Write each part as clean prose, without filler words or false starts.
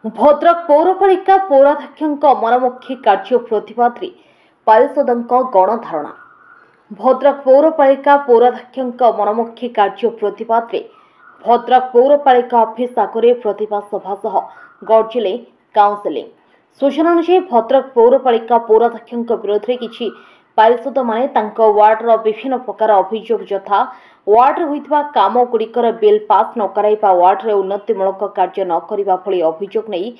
भद्रक पौरपालिका पौराध्यक्ष मनमुखी कार्य प्रतिवाद पारिषद गणधारणा। भद्रक पौरपालिका पौराध्यक्ष मनमुखी कार्य प्रतिवाद भद्रक पौरपालिका ऑफिस आगे प्रतिवाद सभा सह गर्जिले काउंसिलिंग। सूचना अनुसार भद्रक पौरपालिका पौराध्यक्ष विरोध में किसी पारिषद माने वार्डर विभिन्न प्रकार अभियोग यथा वार्ड होइतबा काम गुड़िकर बिल पास न कराइबा, वार्ड उन्नतिमूलक कार्य न करिबा भली अभियोग नहीं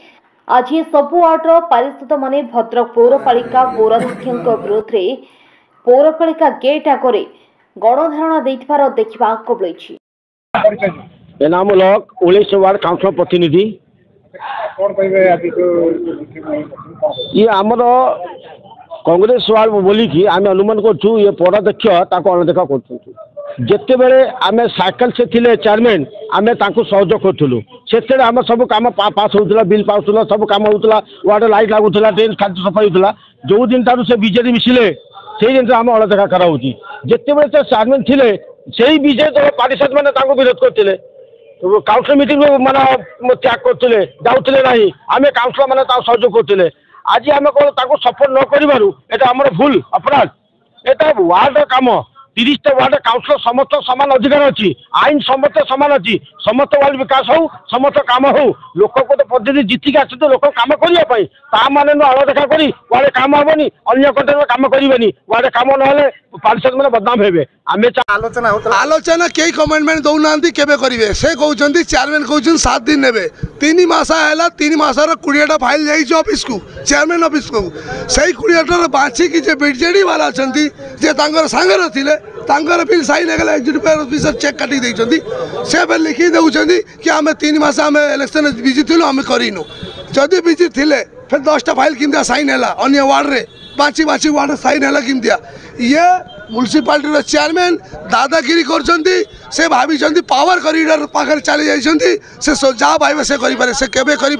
आज सबु वार्डर पारिषद माने भद्रक पौरपालिका पौराध्यक्ष विरोध में पौरपालिका गेट आगे गणधारणा देथिबार देखिबाक मिलिछि। एनामूलक 19 वार्ड काउंसिल प्रतिनिधि ये आमर कांग्रेस वार्ड बोली कि आम अनुमान करूँ ये पौराध्यक्ष अणदेखा करते बेले आम साइकेल से थिले चेयरमैन आम सहयोग करूँ से आम सब कम पास होता बिल पास होता सब कम होता वार्ड लाइट लगुला ड्रेन खाद्य सफाई होता जो दिन ठार से बीजेडी मिसिले से जिन आम अणदेखा कराऊँगी जिते बड़े चेयरमैन थे से बीजेडी दल पारिषद मैंने विरोध करते काउंसिल मीटिंग मान त्याग करते जाऊे ना आम काउंसिलर मैंने सहयोग करते आज आम कौन सपोर्ट न कर आमर भूल अपराध एटा वार्ड काम 30टा वार्ड काउंसिलर समस्त सामान अधिकार अच्छी आईन समस्त सामान अच्छी समस्त वार्ड विकास हो समस्त काम हो लोक को तो पद्धति जीतिक आस लोक कम करने माने अणदेखा कर वार्ड काम हेनी अन्य कंट्री कम करेनि वार्ड काम ना पारिषद मैंने बदनाम हे आलोचना कई कमेंटमेंट दौना केवे करेंगे से कहते चेयरमैन कहते 7 दिन ने 3 मास है 3 मासर 20टा फाइल जाइए ऑफिस को चेयरमैन ऑफिस को से 20टा बाछिकी बीजेडी वाला अच्छा सांगर थे बिल साइन है एग्जीक्यूटिव ऑफिसर चेक काटी देते से लिखी दे कि आम 3 मास आम इलेक्शन बिजी थी आम करूँ जदि बिजी थे फिर 10टा फाइल किमती साइन है अन्य वार्ड में बाची वार्ड साइन है किमती ये म्युनिसिपालिटी चेयरमैन दादागिरी कर भाई पावर कॉरिडोर पाखे चली जाइए से जहाँ पाइबे से करें से केवे करें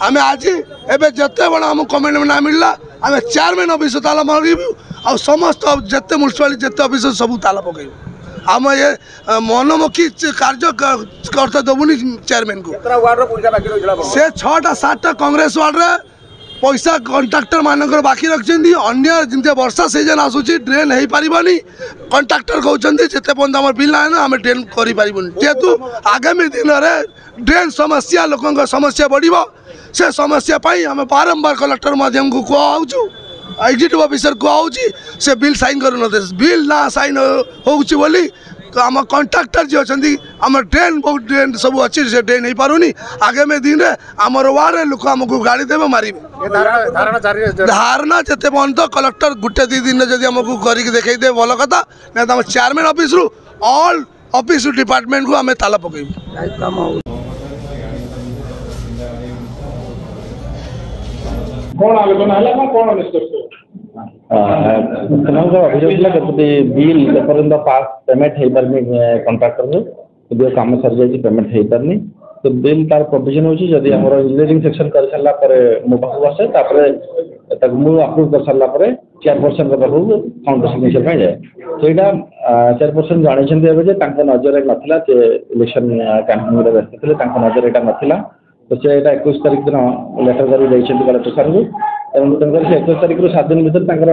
आम आज एवं जिते बड़ा आम कमेंट ना मिलला आम चेयरमैन ऑफिस ताला मारू आ समस्त जिते म्युनिसिपालिटी जिते ऑफिस सब ताला पकड़ आम ये मनमुखी कार्य करते देवुनि चेयरमैन को से 6टा 7टा कांग्रेस वार्ड पैसा कंट्राक्टर मानकर बाकी रखिंट अन्य जमी वर्षा सीजन आसूसी ड्रेन हो पारनि कंट्राक्टर कहते जिते पर्यटन आम बिल ना आम ड्रेन करें जेहेतु आगामी दिन में ड्रेन समस्या लोक समस्या बढ़ से समस्या आम बारंबार कलेक्टर माध्यम को कहूँ एग्जीक्यूटिव ऑफिसर कहूँ से बिल साइन करूँ बिल ना साइन होली आम कंट्राक्टर जी अच्छा आम ड्रेन बहुत ड्रेन सब अच्छी से ड्रेन हो पारुनी आगामी दिन में आमर वार्ड लोक आमको गाड़ी देवे मारे धारणा जिते पर्यटन कलेक्टर गोटे 2 दिन जब आमको कर देखा दे भल कथा ना चेयरमैन ऑफिस रु ऑल ऑफिस डिपार्टमेंट को आम ताला पकड़ बिल पास पेमेंट हो पारनी कंट्राक्टर जो कम सर जाए पेमेंट हो पारनी तो बिल तार प्रोविजन होची जदि हमर इंजीनियरिंग सेक्शन कर सारा पर मो पाखु आसे तापर मु अप्रूव कर सारा पर चेयरपर्सन के पाखु काउंटर सिग्नेचर पे जाए तो यहाँ चेयरपर्सन जानी नजर नाला इलेक्शन कैंपेनिंग व्यस्त थे नजर यहाँ नाला तो से 21 तारीख दिन लेटर कर कलेक्टर सार को तेनाली से 21 तारीख 7 दिन भर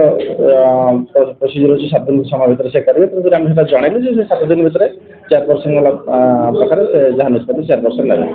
प्रोसीजर अच्छी 7 दिन समय भर से करेंगे तेनाली आम जनइलु 7 दिन भर चेयरपर्सन वाला पाखे जहाँ निष्पत्ति चेयरपर्सन लगे।